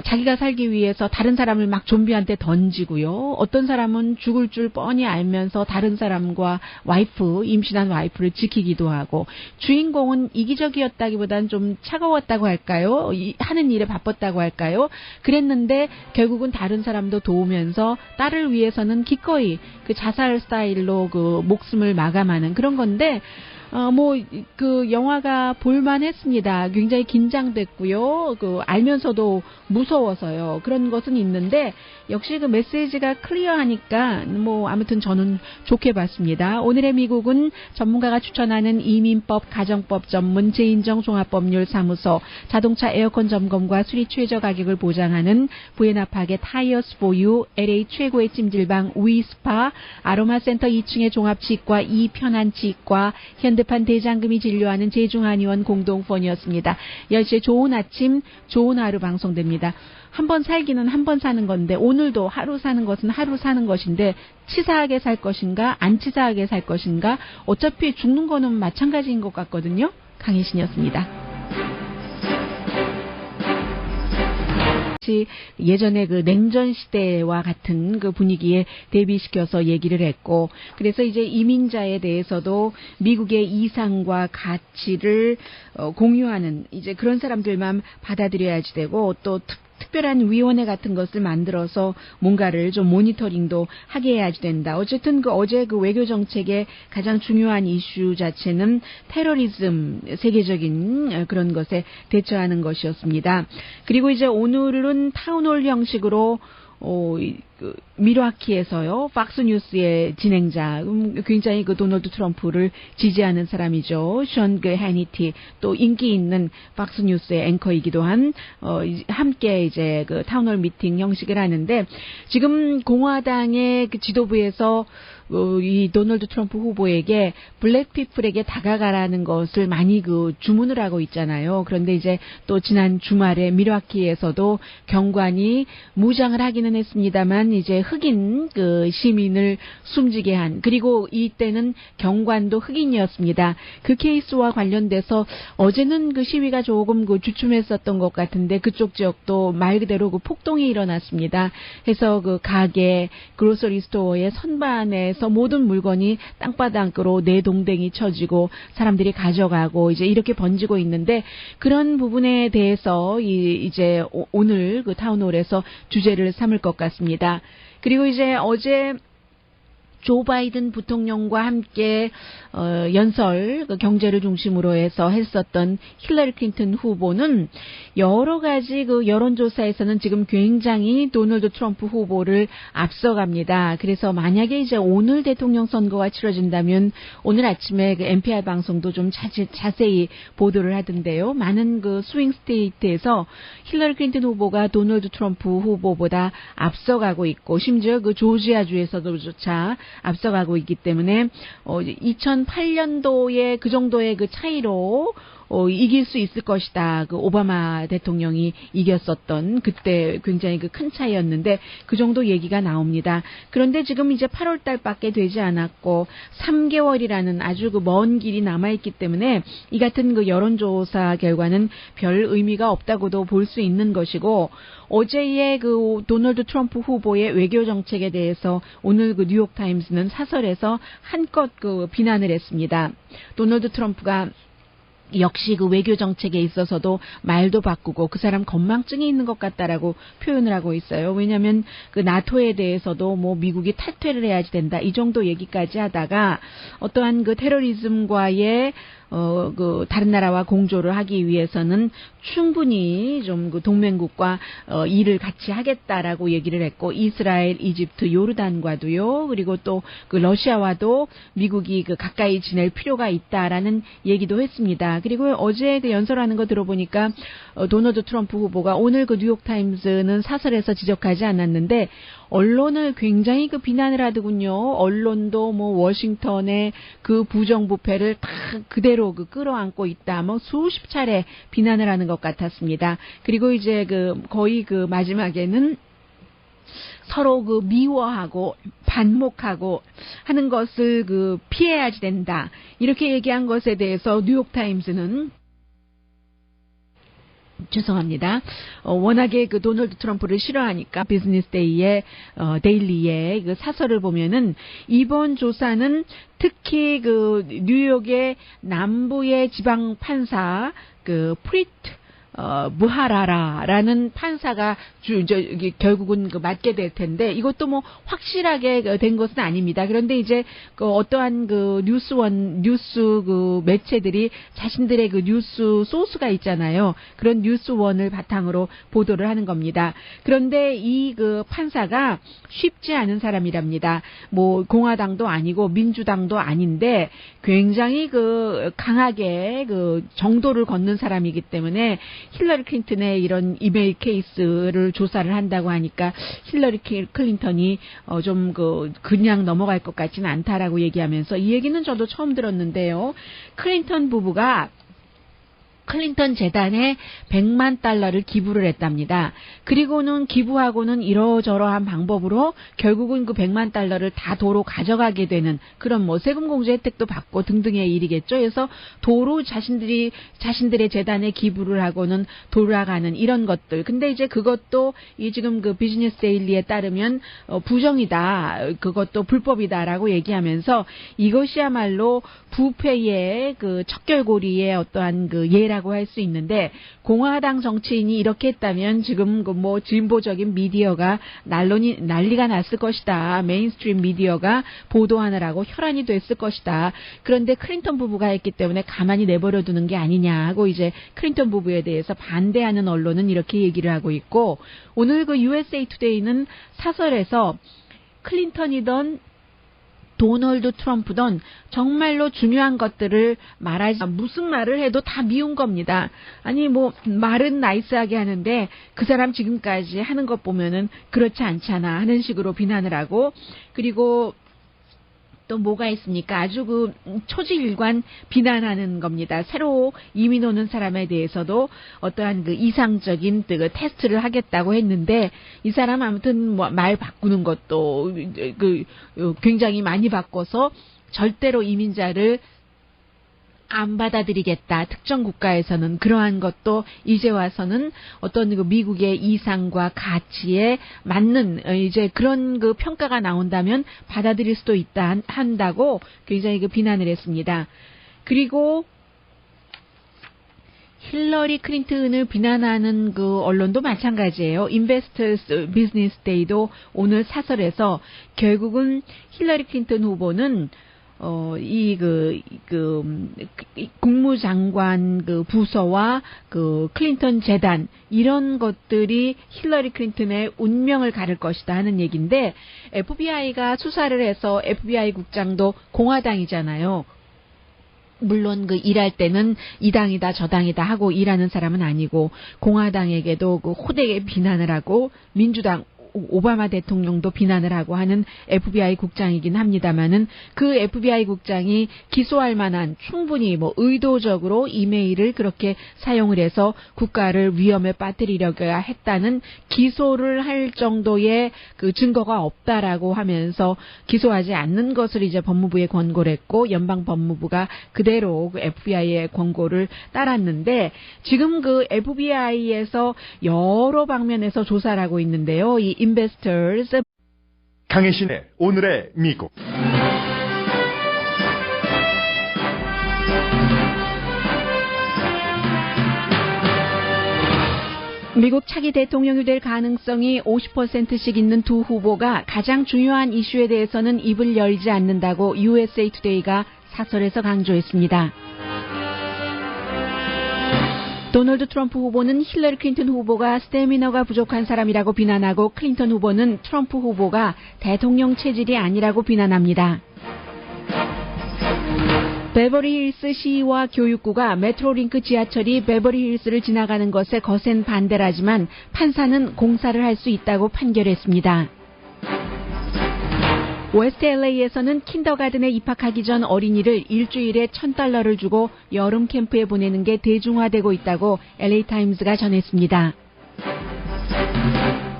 자기가 살기 위해서 다른 사람을 막 좀비한테 던지고요. 어떤 사람은 죽을 줄 뻔히 알면서 다른 사람과 임신한 와이프를 지키기도 하고, 주인공은 이기적이었다기보다는 좀 차가웠다고 할까요? 하는 일에 바빴다고 할까요? 그랬는데 결국은 다른 사람도 도우면서 딸을 위해서는 기꺼이 그 자살 스타일로 그 목숨을 마감하는 그런 건데, 영화가 볼만했습니다. 굉장히 긴장됐고요. 알면서도 무서워서요. 그런 것은 있는데, 역시 그 메시지가 클리어하니까, 아무튼 저는 좋게 봤습니다. 오늘의 미국은 전문가가 추천하는 이민법, 가정법 전문 제인정 종합법률사무소, 자동차 에어컨 점검과 수리 최저 가격을 보장하는 부에나팍의 타이어스 포유, LA 최고의 찜질방 위스파, 아로마센터 2층의 종합치과 이편한치과, 현대판 대장금이 진료하는 제중한의원 공동폰이었습니다. 10시에 좋은 아침, 좋은 하루 방송됩니다. 한 번 살기는 한 번 사는 건데, 오늘도 하루 사는 것은 하루 사는 것인데, 치사하게 살 것인가, 안 치사하게 살 것인가, 어차피 죽는 거는 마찬가지인 것 같거든요. 강희신이었습니다. 예전에 그 냉전 시대와 같은 그 분위기에 대비시켜서 얘기를 했고, 그래서 이제 이민자에 대해서도 미국의 이상과 가치를 공유하는 이제 그런 사람들만 받아들여야지 되고, 또 특별한 위원회 같은 것을 만들어서 뭔가를 좀 모니터링도 하게 해야지 된다. 어쨌든 어제 그 외교 정책의 가장 중요한 이슈 자체는 테러리즘, 세계적인 그런 것에 대처하는 것이었습니다. 그리고 이제 오늘은 타운홀 형식으로 미르와키에서요, 팍스뉴스의 진행자, 굉장히 그 도널드 트럼프를 지지하는 사람이죠. 션 해니티, 또 인기 있는 팍스뉴스의 앵커이기도 한, 함께 이제 그 타운홀 미팅 형식을 하는데, 지금 공화당의 그 지도부에서 이 도널드 트럼프 후보에게 블랙피플에게 다가가라는 것을 많이 그 주문을 하고 있잖아요. 그런데 이제 또 지난 주말에 미르와키에서도 경관이 무장을 하기는 했습니다만 이제 흑인 그 시민을 숨지게 한, 그리고 이때는 경관도 흑인이었습니다. 그 케이스와 관련돼서 어제는 그 시위가 조금 그 주춤했었던 것 같은데, 그쪽 지역도 말 그대로 그 폭동이 일어났습니다. 해서 그 가게, 그로서리 스토어의 선반에서 모든 물건이 땅바닥으로 내동댕이 쳐지고 사람들이 가져가고 이제 이렇게 번지고 있는데, 그런 부분에 대해서 이제 오늘 그 타운홀에서 주제를 삼을 것 같습니다. 그리고 이제 어제 조 바이든 부통령과 함께 연설, 그 경제를 중심으로 해서 했었던 힐러리 클린턴 후보는 여러 가지 그 여론조사에서는 지금 굉장히 도널드 트럼프 후보를 앞서갑니다. 그래서 만약에 이제 오늘 대통령 선거가 치러진다면 오늘 아침에 그 NPR 방송도 좀 자세히 보도를 하던데요. 많은 그 스윙 스테이트에서 힐러리 클린턴 후보가 도널드 트럼프 후보보다 앞서가고 있고, 심지어 그 조지아주에서도조차 앞서가고 있기 때문에 2008년도에 그 정도의 그 차이로 이길 수 있을 것이다. 그 오바마 대통령이 이겼었던 그때 굉장히 그 큰 차이였는데 그 정도 얘기가 나옵니다. 그런데 지금 이제 8월 달밖에 되지 않았고 3개월이라는 아주 그 먼 길이 남아있기 때문에 이 같은 그 여론조사 결과는 별 의미가 없다고도 볼 수 있는 것이고, 어제의 그 도널드 트럼프 후보의 외교 정책에 대해서 오늘 그 뉴욕 타임스는 사설에서 한껏 그 비난을 했습니다. 도널드 트럼프가 역시 그 외교 정책에 있어서도 말도 바꾸고 그 사람 건망증이 있는 것 같다라고 표현을 하고 있어요. 왜냐하면 그 나토에 대해서도 뭐 미국이 탈퇴를 해야지 된다, 이 정도 얘기까지 하다가 어떠한 그 테러리즘과의 그 다른 나라와 공조를 하기 위해서는 충분히 좀 그 동맹국과 일을 같이 하겠다라고 얘기를 했고, 이스라엘, 이집트, 요르단과도요, 그리고 또 그 러시아와도 미국이 그 가까이 지낼 필요가 있다라는 얘기도 했습니다. 그리고 어제 그 연설하는 거 들어보니까 도널드 트럼프 후보가 오늘 그 뉴욕 타임스는 사설에서 지적하지 않았는데 언론을 굉장히 그 비난을 하더군요. 언론도 뭐 워싱턴의 그 부정부패를 다 그대로 그 끌어안고 있다, 뭐 수십 차례 비난을 하는 것 같았습니다. 그리고 이제 그 거의 그 마지막에는 서로 그 미워하고 반목하고 하는 것을 그 피해야지 된다. 이렇게 얘기한 것에 대해서 뉴욕타임스는 죄송합니다. 워낙에 그 도널드 트럼프를 싫어하니까 비즈니스데이의 데일리의 그 사설을 보면은 이번 조사는 특히 그 뉴욕의 남부의 지방 판사 그 프리트 무하라라라는 판사가 결국은 그 맡게 될 텐데 이것도 뭐 확실하게 된 것은 아닙니다. 그런데 이제 그 어떠한 그 뉴스 그 매체들이 자신들의 그 뉴스 소스가 있잖아요. 그런 뉴스원을 바탕으로 보도를 하는 겁니다. 그런데 이 그 판사가 쉽지 않은 사람이랍니다. 뭐 공화당도 아니고 민주당도 아닌데 굉장히 그 강하게 그 정도를 걷는 사람이기 때문에 힐러리 클린턴의 이런 이메일 케이스를 조사를 한다고 하니까 힐러리 클린턴이 좀 그냥 넘어갈 것 같지는 않다라고 얘기하면서 이 얘기는 저도 처음 들었는데요. 클린턴 부부가 클린턴 재단에 100만 달러를 기부를 했답니다. 그리고는 기부하고는 이러저러한 방법으로 결국은 그 100만 달러를 다 도로 가져가게 되는 그런 뭐 세금 공제 혜택도 받고 등등의 일이겠죠. 그래서 도로 자신들의 재단에 기부를 하고는 돌아가는 이런 것들. 근데 이제 그것도 이 지금 그 비즈니스 데일리에 따르면 부정이다. 그것도 불법이다라고 얘기하면서 이것이야말로 부패의 그 척결고리의 어떠한 그 예라고 할 수 있는데 공화당 정치인이 이렇게 했다면 지금 그 뭐 진보적인 미디어가 난리가 났을 것이다. 메인스트림 미디어가 보도하느라고 혈안이 됐을 것이다. 그런데 클린턴 부부가 했기 때문에 가만히 내버려 두는 게 아니냐 하고 이제 클린턴 부부에 대해서 반대하는 언론은 이렇게 얘기를 하고 있고 오늘 그 USA 투데이는 사설에서 클린턴이던 도널드 트럼프든 정말로 중요한 것들을 말하지 무슨 말을 해도 다 미운 겁니다. 아니 뭐 말은 나이스하게 하는데 그 사람 지금까지 하는 것 보면은 그렇지 않잖아 하는 식으로 비난을 하고 그리고 또 뭐가 있습니까? 아주 그 초지일관 비난하는 겁니다. 새로 이민 오는 사람에 대해서도 어떠한 그 이상적인 그 테스트를 하겠다고 했는데 이 사람 아무튼 뭐 말 바꾸는 것도 그 굉장히 많이 바꿔서 절대로 이민자를 안 받아들이겠다. 특정 국가에서는 그러한 것도 이제 와서는 어떤 그 미국의 이상과 가치에 맞는 이제 그런 그 평가가 나온다면 받아들일 수도 있다 한다고 굉장히 그 비난을 했습니다. 그리고 힐러리 클린턴을 비난하는 그 언론도 마찬가지예요. 인베스터스 비즈니스 데이도 오늘 사설에서 결국은 힐러리 클린턴 후보는 국무장관 그 부서와 그 클린턴 재단 이런 것들이 힐러리 클린턴의 운명을 가를 것이다 하는 얘기인데 FBI가 수사를 해서 FBI 국장도 공화당이잖아요. 물론 그 일할 때는 이 당이다 저 당이다 하고 일하는 사람은 아니고 공화당에게도 그 호되게 비난을 하고 민주당 오바마 대통령도 비난을 하고 하는 FBI 국장이긴 합니다만은 그 FBI 국장이 기소할 만한 충분히 뭐 의도적으로 이메일을 그렇게 사용을 해서 국가를 위험에 빠뜨리려고 했다는 기소를 할 정도의 그 증거가 없다라고 하면서 기소하지 않는 것을 이제 법무부에 권고를 했고 연방 법무부가 그대로 그 FBI의 권고를 따랐는데 지금 그 FBI에서 여러 방면에서 조사를 하고 있는데요. 이 Investors 강혜신의 오늘의 미국. 미국 차기 대통령이 될 가능성이 50%씩 있는 두 후보가 가장 중요한 이슈에 대해서는 입을 열지 않는다고 USA 투데이가 사설에서 강조했습니다. 도널드 트럼프 후보는 힐러리 클린턴 후보가 스태미너가 부족한 사람이라고 비난하고 클린턴 후보는 트럼프 후보가 대통령 체질이 아니라고 비난합니다. 베버리힐스 시와 교육부가 메트로링크 지하철이 베버리힐스를 지나가는 것에 거센 반대를 하지만 판사는 공사를 할 수 있다고 판결했습니다. 웨스트 LA에서는 킨더가든에 입학하기 전 어린이를 일주일에 $1,000를 주고 여름 캠프에 보내는 게 대중화되고 있다고 LA 타임스가 전했습니다.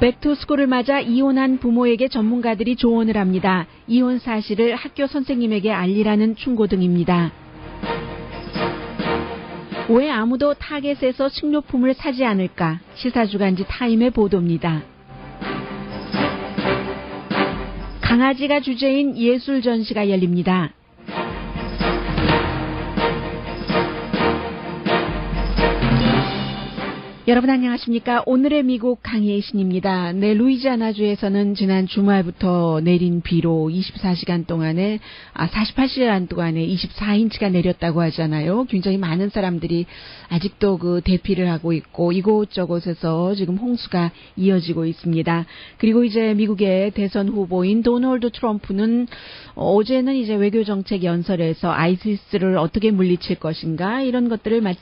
백투스쿨을 맞아 이혼한 부모에게 전문가들이 조언을 합니다. 이혼 사실을 학교 선생님에게 알리라는 충고 등입니다. 왜 아무도 타겟에서 식료품을 사지 않을까? 시사주간지 타임의 보도입니다. 강아지가 주제인 예술 전시가 열립니다. 여러분 안녕하십니까? 오늘의 미국 강희애 신입니다. 네, 루이지아나주에서는 지난 주말부터 내린 비로 24시간 동안에 48시간 동안에 24인치가 내렸다고 하잖아요. 굉장히 많은 사람들이 아직도 그 대피를 하고 있고 이곳저곳에서 지금 홍수가 이어지고 있습니다. 그리고 이제 미국의 대선 후보인 도널드 트럼프는 어제는 이제 외교정책 연설에서 아이시스를 어떻게 물리칠 것인가 이런 것들을